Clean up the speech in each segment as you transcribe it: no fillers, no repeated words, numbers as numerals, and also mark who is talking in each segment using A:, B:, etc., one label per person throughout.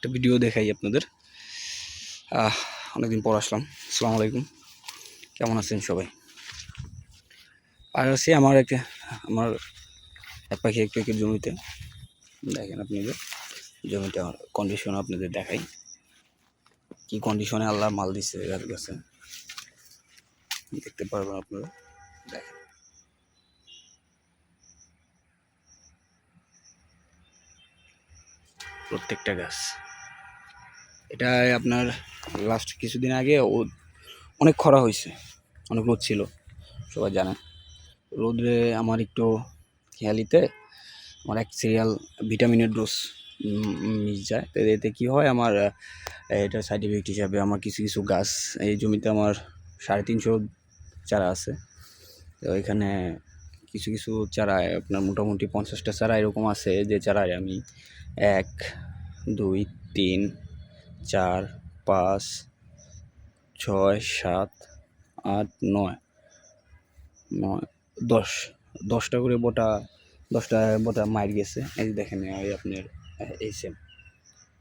A: একটা ভিডিও দেখাই আপনাদের। অনেকদিন পর আসলাম। আসসালামু আলাইকুম, কেমন আছেন সবাই? আর আছি আমার এক পাখি একটু জমিতে। দেখেন আপনি যে জমিটা কন্ডিশন আপনাদের দেখাই, কি কন্ডিশনে আল্লাহ মাল দিচ্ছে গাছ গাছে, দেখতে পারবেন আপনারা। দেখেন প্রত্যেকটা গাছ। এটা আপনার লাস্ট কিছুদিন আগে অনেক খরা হয়েছে, অনেক রোদ ছিল, সবাই জানেন। রোদে আমার একটু খেয়ালিতে আমার এক সিরিয়াল ভিটামিনের ডোজ মিস যায়। তো এতে কী হয়, আমার এটা সাইড ইফেক্ট হিসাবে আমার কিছু কিছু গাছ, এই জমিতে আমার 350 চারা আছে। তো এখানে কিছু কিছু চারায় আপনার মোটামুটি 50টা চারা এরকম আছে, যে চারায় আমি 1 2 3 4 5 6 7 8 9 10টা করে বোটা, 10টা বোটা মার গেছে। এই যে দেখেন, এই আপনার এই সেম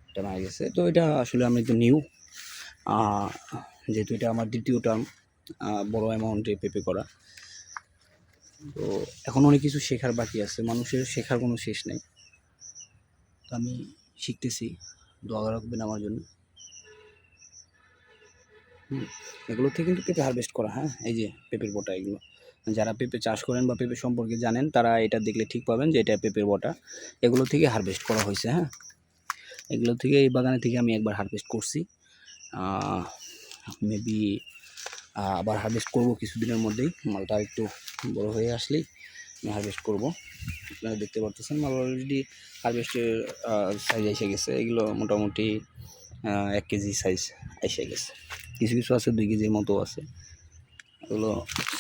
A: এটা মার গেছে। তো এটা আসলে আমি তো নিউ, যেহেতু এটা আমার দ্বিতীয় টার্ম বড় অ্যামাউন্টে পেপে করা। তো এখন অনেক কিছু শেখার বাকি আছে, মানুষের শেখার কোনো শেষ নেই। তো আমি শিখতেছি, দোয়া রাখবেন আমার জন্য। এগুলো থেকে কিন্তু পেঁপে হারভেস্ট করা। হ্যাঁ, এই যে পেঁপের বোটা, এগুলো যারা পেঁপে চাষ করেন বা পেঁপে সম্পর্কে জানেন তারা এটা দেখলে ঠিক পাবেন যে এটা পেঁপের বোটা। এগুলো থেকে হারভেস্ট করা হয়েছে। হ্যাঁ, এগুলো থেকে, এই বাগানে থেকে আমি একবার হারভেস্ট করছি। মেবি আবার হারভেস্ট করব কিছুদিনের মধ্যেই। মালটা একটু বড় হয়ে আসলেই আমি হারভেস্ট করব। আপনারা দেখতে পারতেছেন মাল অলরেডি হারভেস্টের সাইজ এসে গেছে। এগুলো মোটামুটি 1 কেজি সাইজ এসে গেছে। কিছু কিছু আছে 2 কেজির মতো আছে, এগুলো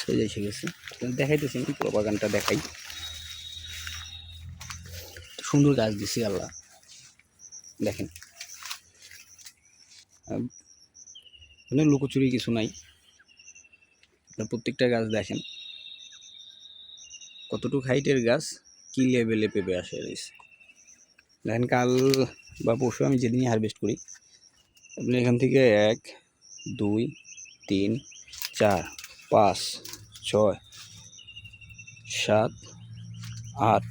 A: সাইজ এসে গেছে। দেখাইতেছি, পুরো বাগানটা দেখাই। সুন্দর গাছ দিছি আল্লাহ, দেখেন। মানে লুকোচুরি কিছু নাই, প্রত্যেকটা গাছ দেখেন কতটুকু হাইটের গাছ, কি লেভেলে পেঁপে আসে রয়েছে। দেখেন কাল বা পরশু আমি যেদিনই হারভেস্ট করি, আপনি এখান থেকে 1 2 3 4 5 6 7 8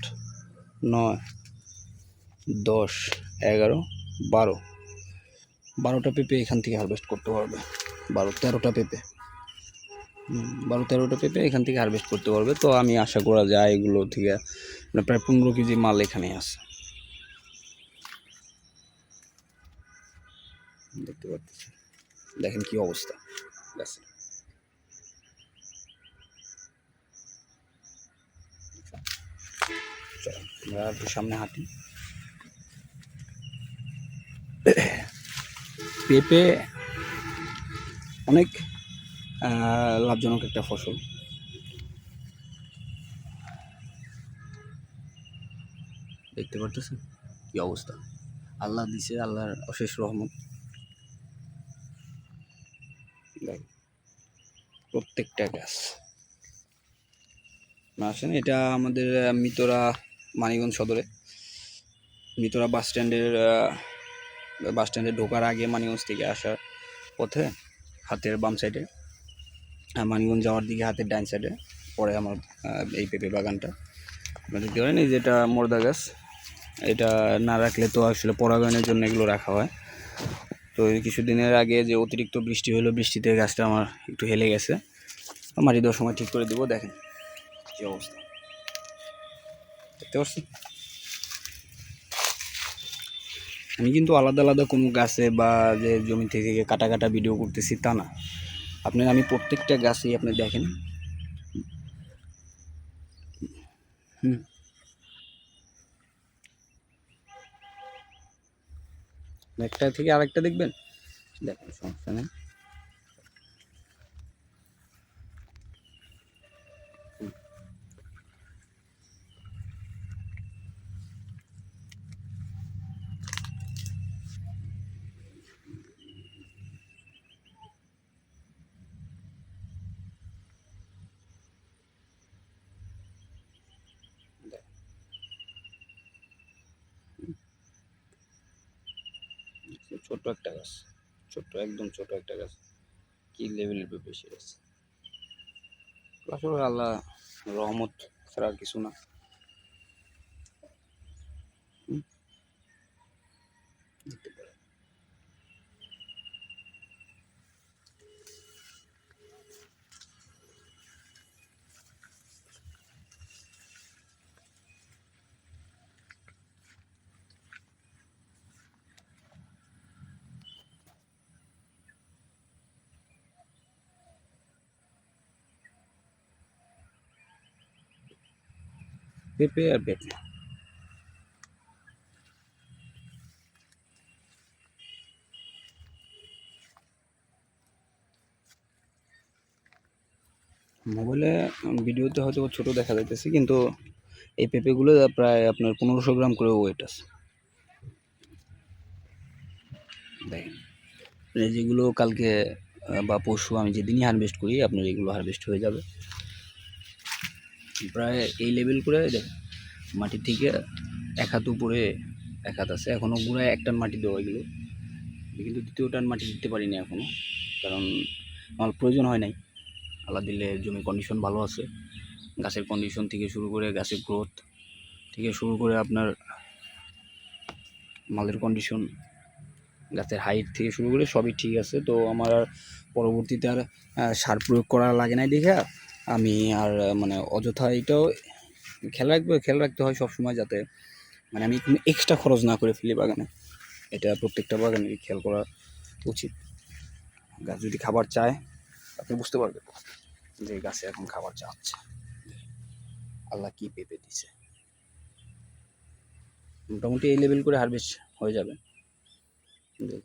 A: 9 10 11 12টা পেঁপে এখান থেকে হারভেস্ট করতে পারবে। 13টা পেঁপে, 13টা পেঁপে এখান থেকে হারভেস্ট করতে পারবে। তো আমি আশা করা যায় এগুলো থেকে প্রায় 15 কেজি মাল এখানে আছে, দেখতে পাচ্ছি। দেখেন কি অবস্থা গাছের। আমরা একটু সামনে হাঁটি। পেঁপে অনেক লাভজনক একটা ফসল। দেখতে পারতেছেন কি অবস্থা, আল্লাহ দিছে, আল্লাহর অশেষ রহমত। প্রত্যেকটা গাছ আসেন। এটা আমাদের মিতরা, মানিকগঞ্জ সদরে মিতরা বাস স্ট্যান্ডে ঢোকার আগে, মানিকগঞ্জ থেকে আসার পথে হাতের বাম সাইডে, মানিকগঞ্জ যাওয়ার দিকে হাতের ডান সাইডে পরে আমার এই পেঁপে বাগানটা। আপনারা দেখতে পারেন, এই যেটা মোরদা গাছ, এটা না রাখলে তো আসলে পরাগায়নের জন্য এগুলো রাখা হয়। তো কিছুদিনের আগে যে অতিরিক্ত বৃষ্টি হলো, বৃষ্টিতে গাছটা আমার একটু হেলে গেছে, মাটি দেওয়ার সময় ঠিক করে দেবো। দেখেন কি অবস্থা, দেখতে পাচ্ছেন। আমি কিন্তু আলাদা আলাদা কোনো গাছে বা যে জমি থেকে কাটা কাটা ভিডিও করতেছি তা না, আপনার আমি প্রত্যেকটা গাছেই আপনি দেখেন। একটা থেকে আরেকটা দেখবেন, দেখেন, সমস্যা নেই। ছোট্ট একটা গাছ, ছোট্ট একদম ছোট একটা গাছ, কি লেভেলের পেঁপে এসে গেছে। আসলে আল্লাহ রহমত ছাড়া আর কিছু না। দেখতে পারেন। পেঁপে আর পেঁপে। মোবাইলে ভিডিওতে হয়তো ছোট দেখা যাইতেছে, কিন্তু এই পেঁপেগুলো প্রায় আপনার 1500 গ্রাম করে ওয়েট আছে। দেখেন, এই যেগুলো কালকে বা পরশু আমি যেদিনই হারভেস্ট করি আপনার এগুলো হারভেস্ট হয়ে যাবে প্রায় এই লেভেল করে। দেখেন, মাটি থেকে এক হাত উপরে এক হাত আছে, এখনও গুঁড়ায় 1 টান মাটি দেওয়া এগুলো, কিন্তু 2য় টান মাটি দিতে পারিনি এখনও, কারণ আমার প্রয়োজন হয় নাই। আল্লাহ দিলে জমির কন্ডিশন ভালো আছে, গাছের কন্ডিশন থেকে শুরু করে গাছের গ্রোথ থেকে শুরু করে আপনার মালের কন্ডিশন, গাছের হাইট থেকে শুরু করে সবই ঠিক আছে। তো আমার আর পরবর্তীতে আর সার প্রয়োগ করা লাগে নাই দেখে আমি আর মানে অযথা এটাও খেয়াল রাখতে হয় সবসময়, যাতে মানে আমি কোনো এক্সট্রা খরচ না করে ফেলি বাগানে। এটা প্রত্যেকটা বাগানে খেয়াল করা উচিত। গাছ যদি খাবার চায় আপনি বুঝতে পারবেন যে গাছে এখন খাবার চাচ্ছে। আল্লাহ কি পেঁপে দিছে, মোটামুটি এই লেভেল করে হারভেস্ট হয়ে যাবে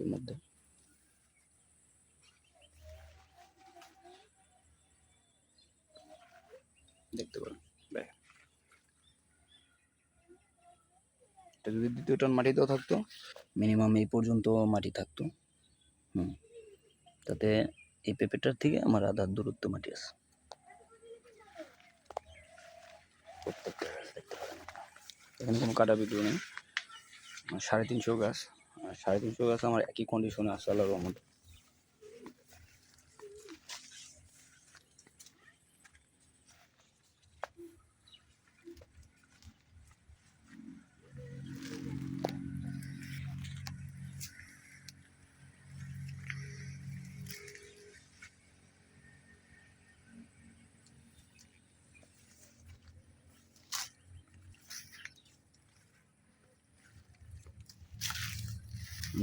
A: এর মধ্যে। দেখতে পারেন, এটা যদি 2 টন মাটিতেও থাকতো মিনিমাম এই পর্যন্ত মাটি থাকতো। তাতে এই পেঁপেটার থেকে আমার আধার দূরত্ব মাটি আছে। প্রত্যেকটা গাছ দেখতে পারেন, এখানে কোনো কাটা ভিডিও নেই। 350 গাছ, 350 গাছ আমার একই কন্ডিশনে আছে আল্লাহর রহমতে।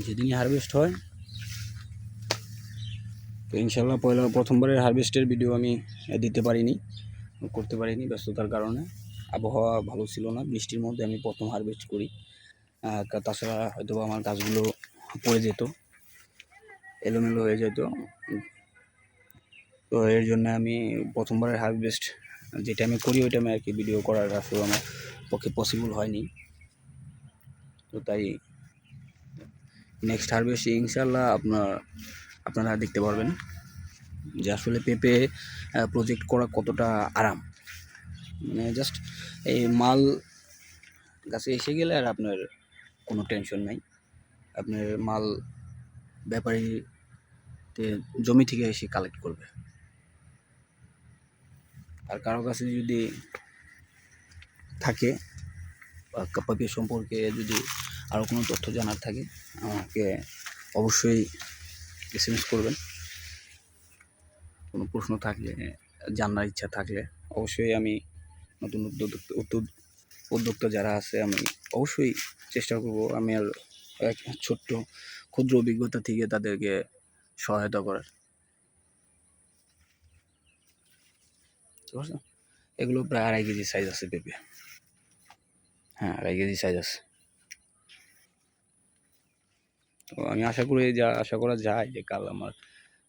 A: যেদিনই হারভেস্ট হয় তো ইনশাল্লাহ প্রথমবারের হারভেস্টের ভিডিও আমি দিতে পারিনি, করতে পারিনি ব্যস্ততার কারণে। আবহাওয়া ভালো ছিল না, বৃষ্টির মধ্যে আমি প্রথম হারভেস্ট করি। তাছাড়া হয়তো আমার গাছগুলো পড়ে যেত, এলোমেলো হয়ে যেত। তো এর জন্য আমি প্রথমবারের হারভেস্ট যেটা আমি করি ওইটা আমি আর কি ভিডিও করার আসলে আমার পক্ষে পসিবল হয়নি। তো তাই নেক্সট হারভেস্ট ইনশাল্লাহ আপনারা দেখতে পারবেন যে আসলে পেঁপে প্রজেক্ট করা কতটা আরাম। মানে জাস্ট এই মাল গাছে এসে গেলে আর আপনার কোনো টেনশন নাই। আপনার মাল ব্যাপারীতে জমি থেকে এসে কালেক্ট করবে। আর কারো কাছে যদি থাকে বা পেঁপে সম্পর্কে যদি আরও কোনো তথ্য জানার থাকে আমাকে অবশ্যই SMS করবেন। কোনো প্রশ্ন থাকলে, জানার ইচ্ছা থাকলে অবশ্যই আমি নতুন উদ্যোক্তা যারা আছে আমি অবশ্যই চেষ্টা করব আমি আর এক ছোট্ট ক্ষুদ্র অভিজ্ঞতা থেকে তাদেরকে সহায়তা করার। ঠিক আছে, এগুলো প্রায় 2.5 কেজি সাইজ আছে পেঁপে। হ্যাঁ, 2.5 কেজি সাইজ আছে। তো আমি আশা করা যায় যে কাল আমার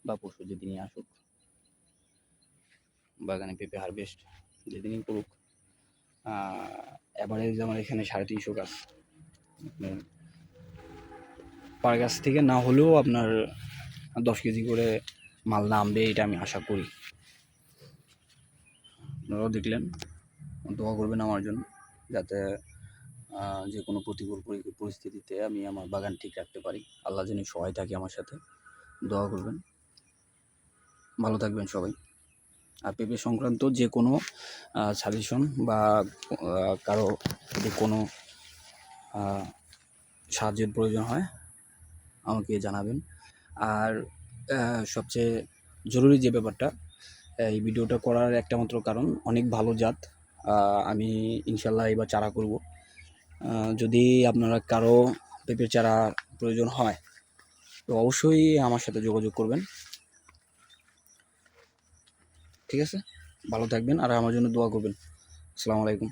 A: বা পরশু যেদিনই আসুক বাগানে পেঁপে হারভেস্ট যেদিনই করুক, অ্যাভারেজ আমার এখানে 350 গাছ, পার গাছ থেকে না হলেও আপনার 10 কেজি করে মাল নামবে, এটা আমি আশা করি। আপনারাও দেখলেন, দোয়া করবেন আমার জন্য যাতে যে কোনো প্রতিকূল পরিস্থিতিতে আমি আমার বাগান ঠিক রাখতে পারি। আল্লাহ যেন সহায় থাকে আমার সাথে। দোয়া করবেন। ভালো থাকবেন সবাই। আর পেঁপে সংক্রান্ত যে কোনো সাজেশন বা কারো যদি কোনো সাহায্যের প্রয়োজন হয় আমাকে জানাবেন। আর সবচেয়ে জরুরি যে ব্যাপারটা, এই ভিডিওটা করার একটা মাত্র কারণ, অনেক ভালো জাত আমি ইনশাল্লাহ এবার চারা করব। যদি আপনারা কারো পেঁপের চারা প্রয়োজন হয় তো অবশ্যই আমার সাথে যোগাযোগ করবেন। ঠিক আছে, ভালো থাকবেন আর আমার জন্য দোয়া করবেন। আসসালামু আলাইকুম।